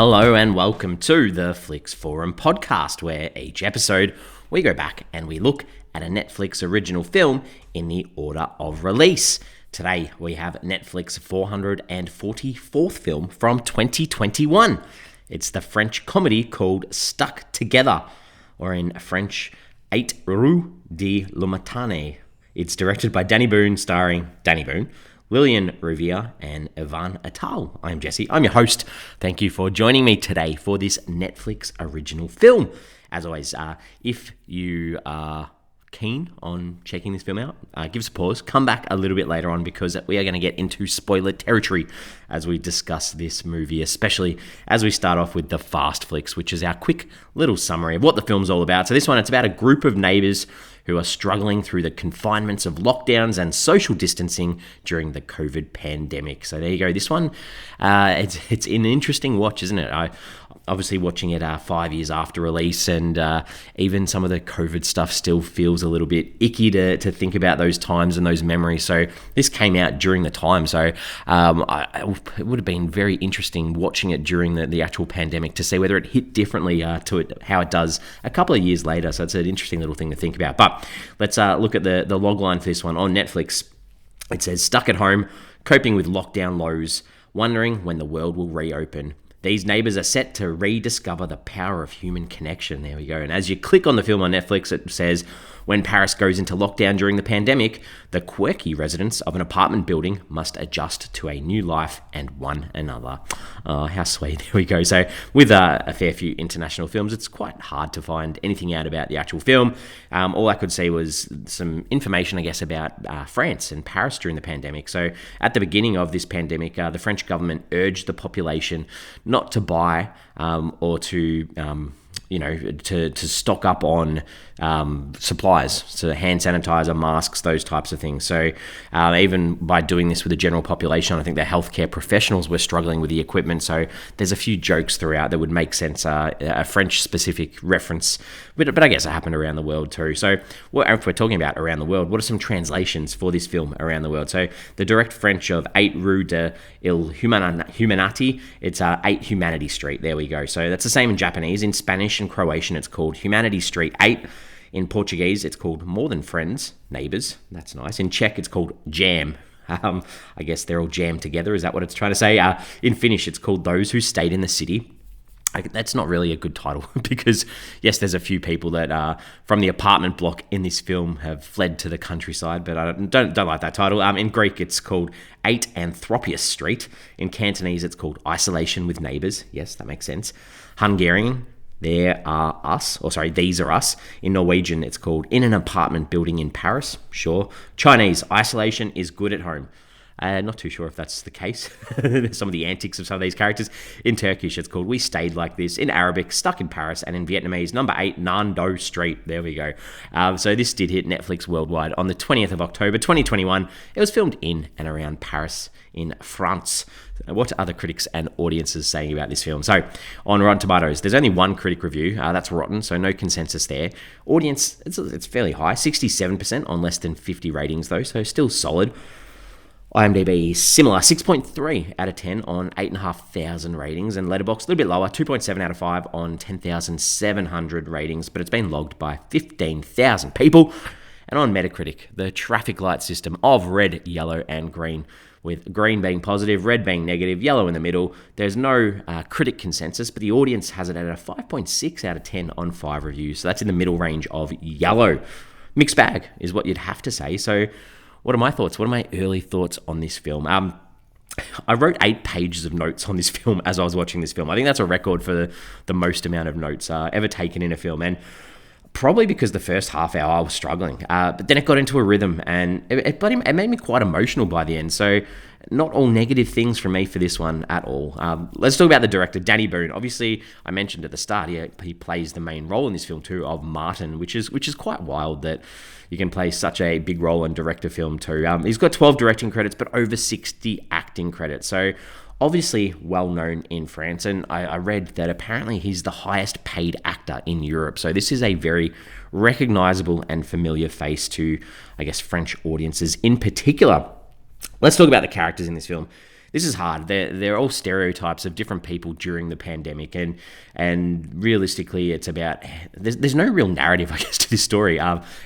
Hello and welcome to the Flix Forum podcast, where each episode we go back and we look at a Netflix original film in the order of release. Today we have Netflix's 444th film from 2021. It's the French comedy called Stuck Together, or in French, Rue de I'Humanite. It's directed by Dany Boon, starring Dany Boon, Liliane, Rovere, and Yvan Attal. I'm Jesse. I'm your host. Thank you for joining me today for this Netflix original film. As always, if you are keen on checking this film out, give us a pause. Come back a little bit later on because we are going to get into spoiler territory as we discuss this movie, especially as we start off with the Fast Flicks, which is our quick little summary of what the film's all about. So this one, it's about a group of neighbours who are struggling through the confinements of lockdowns and social distancing during the COVID pandemic. So there you go. This one, it's an interesting watch, isn't it? I obviously watching it 5 years after release, and even some of the COVID stuff still feels a little bit icky to think about those times and those memories. So this came out during the time. So it would have been very interesting watching it during the actual pandemic to see whether it hit differently to how it does a couple of years later. So it's an interesting little thing to think about. But let's look at the log line for this one. On Netflix, it says, "Stuck at home, coping with lockdown lows, wondering when the world will reopen. These neighbours are set to rediscover the power of human connection." There we go. And as you click on the film on Netflix, it says, "When Paris goes into lockdown during the pandemic, the quirky residents of an apartment building must adjust to a new life and one another." Oh, how sweet. There we go. So with a fair few international films, it's quite hard to find anything out about the actual film. All I could see was some information, I guess, about France and Paris during the pandemic. So at the beginning of this pandemic, the French government urged the population not to buy or to stock up on supplies, so hand sanitizer, masks, those types of things. So even by doing this with the general population, I think the healthcare professionals were struggling with the equipment. So there's a few jokes throughout that would make sense, a French-specific reference, but I guess it happened around the world too. So if we're talking about around the world, what are some translations for this film around the world? So the direct French of Rue de I'Humanite, it's 8 Humanity Street. There we go. So that's the same in Japanese. In Spanish and Croatian, it's called Humanity Street 8. In Portuguese, it's called More Than Friends, Neighbours. That's nice. In Czech, it's called Jam. I guess they're all jammed together. Is that what it's trying to say? In Finnish, it's called Those Who Stayed in the City. That's not really a good title because, yes, there's a few people that from the apartment block in this film have fled to the countryside, but I don't like that title. In Greek, it's called 8 Anthropius Street. In Cantonese, it's called Isolation with Neighbours. Yes, that makes sense. Hungarian, These Are Us. In Norwegian, it's called In an Apartment Building in Paris. Sure. Chinese, Isolation is Good at Home. Not too sure if that's the case. Some of the antics of some of these characters. In Turkish, it's called We Stayed Like This. In Arabic, Stuck in Paris. And in Vietnamese, number 8, Nando Street. There we go. So this did hit Netflix worldwide on the 20th of October, 2021. It was filmed in and around Paris in France. What are other critics and audiences saying about this film? So on Rotten Tomatoes, there's only one critic review. That's rotten, so no consensus there. Audience, it's fairly high, 67% on less than 50 ratings though, so still solid. IMDb is similar, 6.3 out of 10 on 8,500 ratings, and Letterboxd a little bit lower, 2.7 out of 5 on 10,700 ratings, but it's been logged by 15,000 people. And on Metacritic, the traffic light system of red, yellow, and green, with green being positive, red being negative, yellow in the middle. There's no critic consensus, but the audience has it at a 5.6 out of 10 on 5 reviews, so that's in the middle range of yellow. Mixed bag is what you'd have to say. So what are my thoughts? What are my early thoughts on this film? I wrote 8 pages of notes on this film as I was watching this film. I think that's a record for the most amount of notes ever taken in a film. And probably because the first half hour I was struggling. But then it got into a rhythm and it made me quite emotional by the end. So not all negative things from me for this one at all. Let's talk about the director, Dany Boon. Obviously, I mentioned at the start, he plays the main role in this film too of Martin, which is quite wild that you can play such a big role and direct a film too. He's got 12 directing credits, but over 60 acting credits. So obviously well known in France, and I read that apparently he's the highest paid actor in Europe. So this is a very recognizable and familiar face to, I guess, French audiences in particular. Let's talk about the characters in this film. this is hard. They're all stereotypes of different people during the pandemic, and realistically, it's about there's no real narrative, I guess, to this story.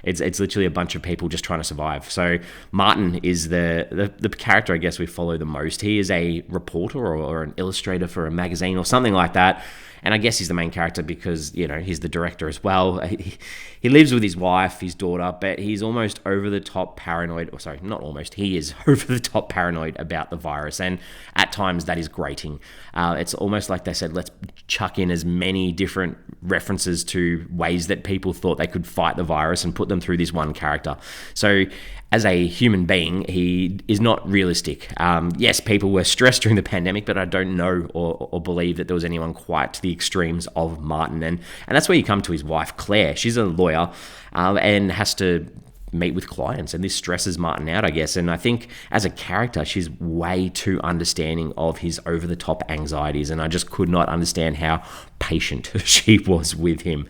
It's literally a bunch of people just trying to survive. So Martin is the character, I guess, we follow the most. He is a reporter or an illustrator for a magazine or something like that. And I guess he's the main character because, he's the director as well. He lives with his wife, his daughter, but he's almost over the top paranoid. Or sorry, not almost. He is over the top paranoid about the virus. And at times that is grating. It's almost like they said, let's chuck in as many different references to ways that people thought they could fight the virus and put them through this one character. So as a human being, he is not realistic. Yes, people were stressed during the pandemic, but I don't know or believe that there was anyone quite to the extremes of Martin. And that's where you come to his wife, Claire. She's a lawyer and has to meet with clients, and this stresses Martin out, I guess. And I think as a character, she's way too understanding of his over-the-top anxieties, and I just could not understand how patient she was with him.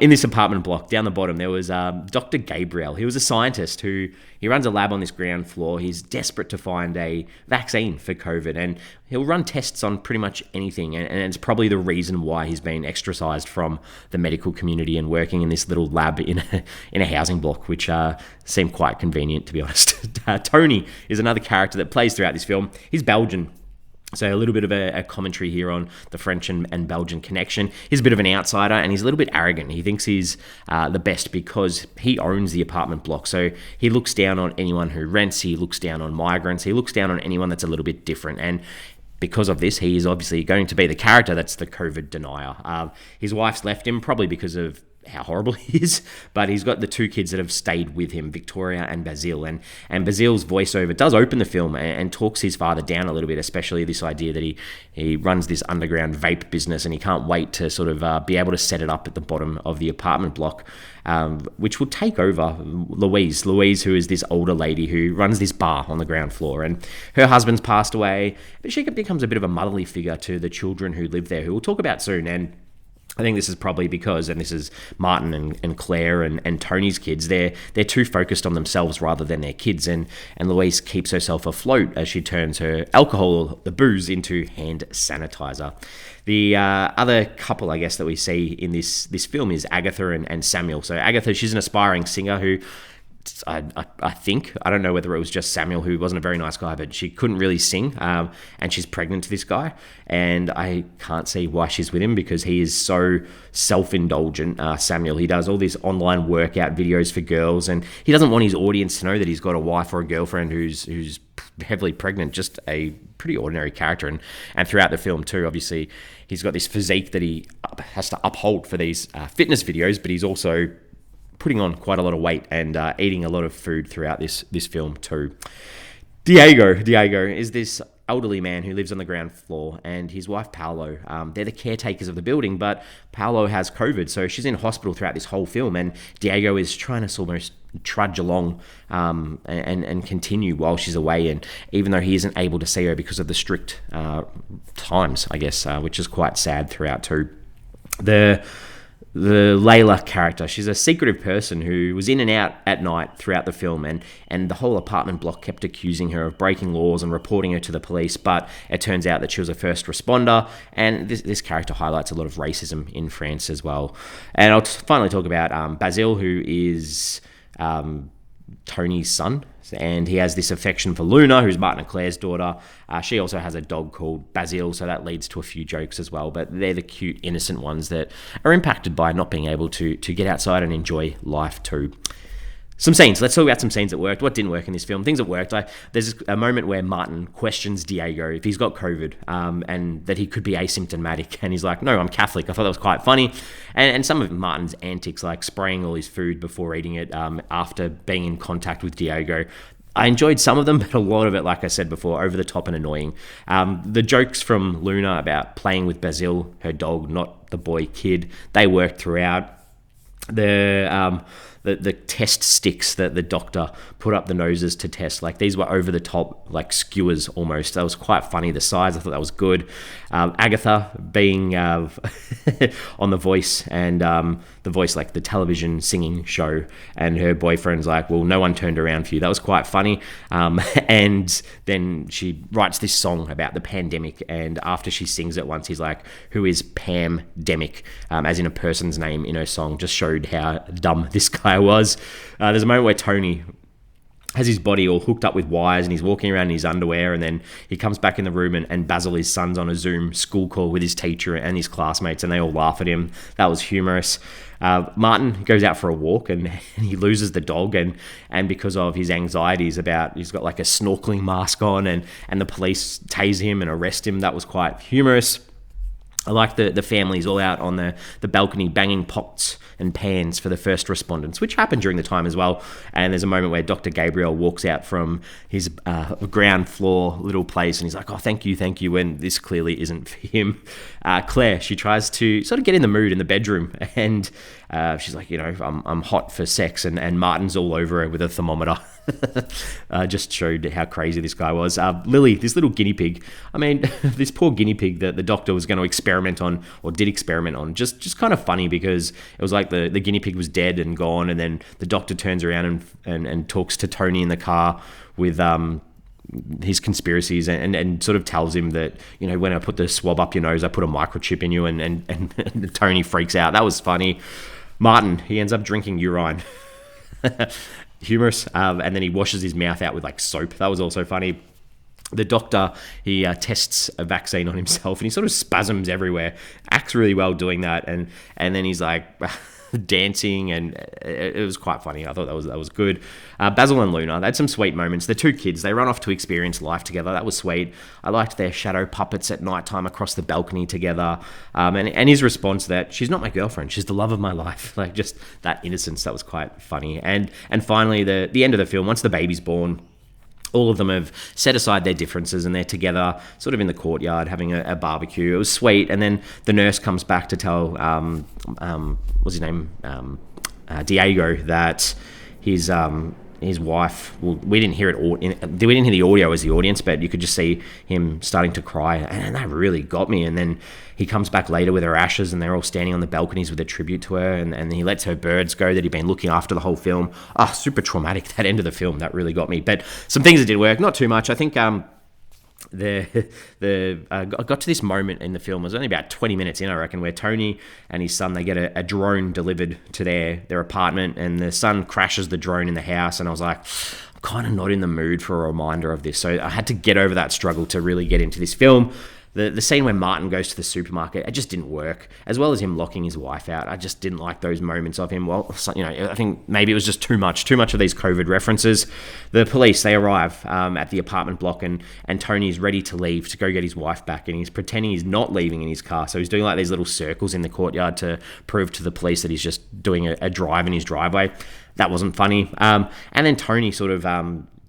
In this apartment block, down the bottom, there was Dr. Gabriel. He was a scientist he runs a lab on this ground floor. He's desperate to find a vaccine for COVID, and he'll run tests on pretty much anything. And it's probably the reason why he's been ostracized from the medical community and working in this little lab in a housing block, which seemed quite convenient, to be honest. Tony is another character that plays throughout this film. He's Belgian. So a little bit of a commentary here on the French and Belgian connection. He's a bit of an outsider, and he's a little bit arrogant. He thinks he's the best because he owns the apartment block. So he looks down on anyone who rents. He looks down on migrants. He looks down on anyone that's a little bit different. And because of this, he is obviously going to be the character that's the COVID denier. His wife's left him probably because of how horrible he is, but he's got the two kids that have stayed with him, Victoria and Basil, and Basil's voiceover does open the film and talks his father down a little bit, especially this idea that he runs this underground vape business and he can't wait to sort of be able to set it up at the bottom of the apartment block, which will take over Louise, who is this older lady who runs this bar on the ground floor, and her husband's passed away, but she becomes a bit of a motherly figure to the children who live there, who we'll talk about soon. And I think this is probably because, and this is Martin and Claire and Tony's kids, they're too focused on themselves rather than their kids, and Louise keeps herself afloat as she turns her alcohol, the booze, into hand sanitizer. The other couple, I guess, that we see in this film is Agatha and Samuel. So Agatha, she's an aspiring singer who I think, I don't know whether it was just Samuel, who wasn't a very nice guy, but she couldn't really sing, and she's pregnant to this guy, and I can't see why she's with him because he is so self-indulgent. Samuel, he does all these online workout videos for girls, and he doesn't want his audience to know that he's got a wife or a girlfriend who's heavily pregnant. Just a pretty ordinary character, and throughout the film too, obviously he's got this physique that he has to uphold for these fitness videos, but he's also putting on quite a lot of weight and eating a lot of food throughout this film too. Diego is this elderly man who lives on the ground floor, and his wife Paolo, they're the caretakers of the building, but Paolo has COVID, so she's in hospital throughout this whole film, and Diego is trying to almost trudge along and continue while she's away, and even though he isn't able to see her because of the strict times, I guess, which is quite sad throughout too. The Layla character, she's a secretive person who was in and out at night throughout the film, and the whole apartment block kept accusing her of breaking laws and reporting her to the police, but it turns out that she was a first responder, and this character highlights a lot of racism in France as well. And I'll finally talk about Basil, who is Tony's son, and he has this affection for Luna, who's Martin and Claire's daughter. She also has a dog called Basil, so that leads to a few jokes as well, but they're the cute, innocent ones that are impacted by not being able to get outside and enjoy life too. Some scenes. Let's talk about some scenes that worked. What didn't work in this film? Things that worked. There's a moment where Martin questions Diego if he's got COVID, and that he could be asymptomatic. And he's like, no, I'm Catholic. I thought that was quite funny. And some of Martin's antics, like spraying all his food before eating it after being in contact with Diego, I enjoyed some of them, but a lot of it, like I said before, over the top and annoying. The jokes from Luna about playing with Basil, her dog, not the boy kid, they worked throughout. The the test sticks that the doctor put up the noses to test. Like, these were over the top, like skewers almost. That was quite funny, the size. I thought that was good. Agatha being on The Voice, and The Voice, like the television singing show, and her boyfriend's like, well, no one turned around for you. That was quite funny. And then she writes this song about the pandemic, and after she sings it once, he's like, who is Pam-demic, as in a person's name in her song. Just showed how dumb this guy was. There's a moment where Tony has his body all hooked up with wires, and he's walking around in his underwear, and then he comes back in the room, and Basil, his son's on a Zoom school call with his teacher and his classmates, and they all laugh at him. That was humorous. Martin goes out for a walk, and he loses the dog, and because of his anxieties about, he's got like a snorkeling mask on, and the police tase him and arrest him. That was quite humorous. I like the families all out on the balcony banging pots and pans for the first respondents, which happened during the time as well. And there's a moment where Dr. Gabriel walks out from his ground floor little place, and he's like, oh, thank you, and this clearly isn't for him. Claire, she tries to sort of get in the mood in the bedroom, and she's like, I'm hot for sex, and Martin's all over her with a thermometer. Just showed how crazy this guy was. Lily, this little guinea pig. I mean, this poor guinea pig that the doctor was going to experiment on, or did experiment on, just kind of funny, because it was like the guinea pig was dead and gone, and then the doctor turns around and talks to Tony in the car with his conspiracies, and sort of tells him that, when I put the swab up your nose, I put a microchip in you, and Tony freaks out. That was funny. Martin, he ends up drinking urine. Humorous. And then he washes his mouth out with like soap. That was also funny. The doctor, he tests a vaccine on himself, and he sort of spasms everywhere. Acts really well doing that, and then he's like dancing, and it was quite funny. I thought that was good. Basil and Luna, they had some sweet moments. The two kids, they run off to experience life together. That was sweet. I liked their shadow puppets at nighttime across the balcony together, and his response to that, she's not my girlfriend, she's the love of my life. Like, just that innocence, that was quite funny. And finally, the end of the film, once the baby's born, all of them have set aside their differences, and they're together sort of in the courtyard having a barbecue. It was sweet. And then the nurse comes back to tell, what's his name? Diego, that his wife, well, we didn't hear it, we didn't hear the audio as the audience, but you could just see him starting to cry, and that really got me. And then he comes back later with her ashes, and they're all standing on the balconies with a tribute to her, and he lets her birds go that he'd been looking after the whole film. Super traumatic, that end of the film. That really got me. But some things that did work, not too much. I think I got to this moment in the film, it was only about 20 minutes in, I reckon, where Tony and his son, they get a drone delivered to their apartment, and the son crashes the drone in the house, and I was like, I'm kind of not in the mood for a reminder of this. So I had to get over that struggle to really get into this film. The scene where Martin goes to the supermarket, it just didn't work, as well as him locking his wife out. I just didn't like those moments of him. Well, I think maybe it was just too much of these COVID references. The police, they arrive at the apartment block, and Tony's ready to leave to go get his wife back, and he's pretending he's not leaving in his car. So he's doing like these little circles in the courtyard to prove to the police that he's just doing a drive in his driveway. That wasn't funny. And then Tony sort of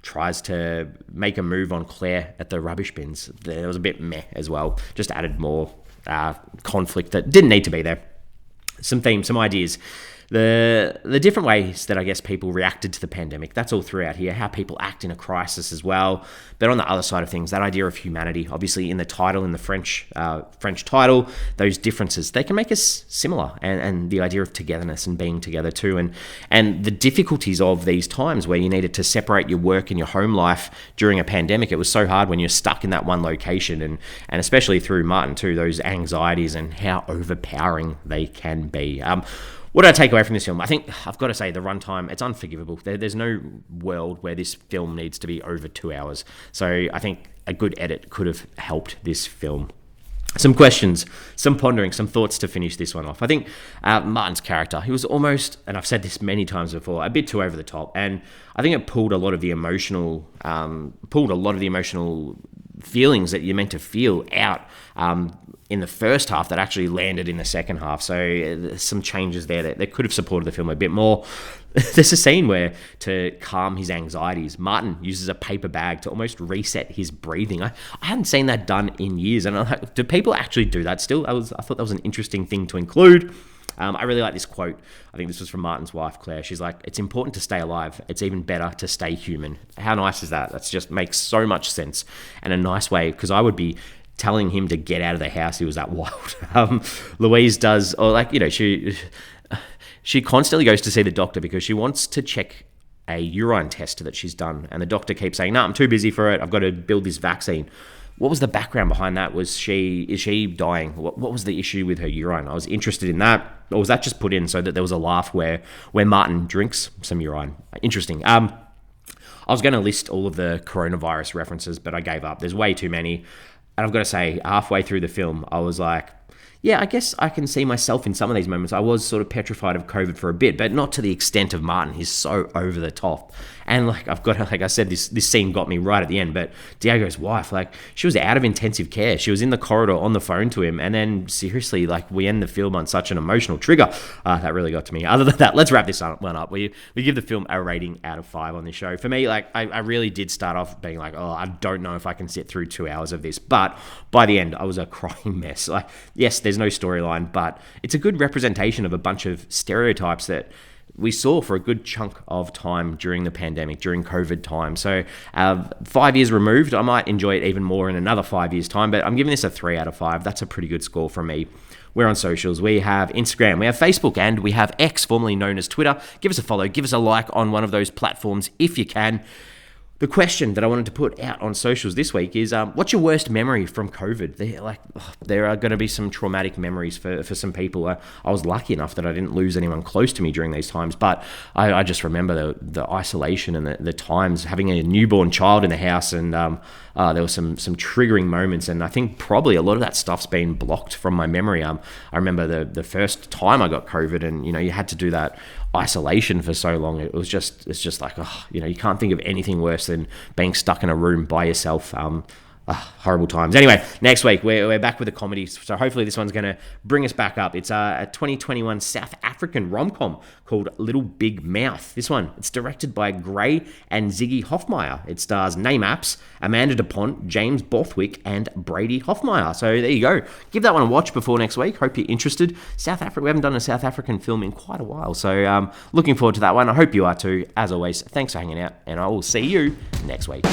tries to make a move on Claire at the rubbish bins. There was a bit meh as well. Just added more conflict that didn't need to be there. Some themes, some ideas. The different ways that I guess people reacted to the pandemic, that's all throughout here, how people act in a crisis as well. But on the other side of things, that idea of humanity, obviously in the title, in the French title, those differences, they can make us similar, and the idea of togetherness and being together too, and the difficulties of these times where you needed to separate your work and your home life during a pandemic. It was so hard when you're stuck in that one location, and especially through Martin too, those anxieties and how overpowering they can be. What did I take away from this film? I think I've got to say the runtime, it's unforgivable. There's no world where this film needs to be over 2 hours. So I think a good edit could have helped this film. Some questions, some pondering, some thoughts to finish this one off. I think Martin's character, he was almost, and I've said this many times before, a bit too over the top. And I think it pulled a lot of the emotional feelings that you're meant to feel out in the first half that actually landed in the second half. So there's some changes there that could have supported the film a bit more. There's a scene where, to calm his anxieties, Martin uses a paper bag to almost reset his breathing. I hadn't seen that done in years, and I'm like, do people actually do that still? I thought that was an interesting thing to include. I really like this quote. I think this was from Martin's wife, Claire. She's like, "It's important to stay alive. It's even better to stay human." How nice is that? That just makes so much sense, and a nice way, because I would be telling him to get out of the house. He was that wild. Louise does, or like, you know, she constantly goes to see the doctor because she wants to check a urine test that she's done, and the doctor keeps saying, "No, I'm too busy for it. I've got to build this vaccine." What was the background behind that? Is she dying? What was the issue with her urine? I was interested in that. Or was that just put in so that there was a laugh where Martin drinks some urine? Interesting. I was going to list all of the coronavirus references, but I gave up. There's way too many. And I've got to say, halfway through the film, I was like, yeah, I guess I can see myself in some of these moments. I was sort of petrified of COVID for a bit, but not to the extent of Martin. He's so over the top. And like I said, this scene got me right at the end. But Diego's wife, like, she was out of intensive care. She was in the corridor on the phone to him. And then seriously, like, we end the film on such an emotional trigger. That really got to me. Other than that, let's wrap this one up. We give the film a rating out of 5 on this show. For me, like, I really did start off being like, oh, I don't know if I can sit through 2 hours of this. But by the end, I was a crying mess. Like, yes, there's no storyline, but it's a good representation of a bunch of stereotypes that we saw for a good chunk of time during the pandemic, during COVID time. So 5 years removed, I might enjoy it even more in another 5 years' time, but I'm giving this a 3 out of 5. That's a pretty good score from me. We're on socials. We have Instagram, we have Facebook, and we have X, formerly known as Twitter. Give us a follow, give us a like on one of those platforms if you can. The question that I wanted to put out on socials this week is, what's your worst memory from COVID? There are going to be some traumatic memories for some people. I was lucky enough that I didn't lose anyone close to me during these times, but I just remember the isolation and the times, having a newborn child in the house, and there were some triggering moments, and I think probably a lot of that stuff's been blocked from my memory. I remember the first time I got COVID, and you had to do that isolation for so long. It's just like, you can't think of anything worse than being stuck in a room by yourself. Horrible times. Anyway, next week we're back with a comedy, so hopefully this one's going to bring us back up. It's a 2021 South African rom-com called Little Big Mouth. This one, it's directed by Gray and Ziggy Hoffmeyer. It stars Name Apps, Amanda DuPont, James Borthwick, and Brady Hoffmeyer. So there you go. Give that one a watch before next week. Hope you're interested. South Africa, we haven't done a South African film in quite a while, so looking forward to that one. I hope you are too. As always, thanks for hanging out, and I will see you next week.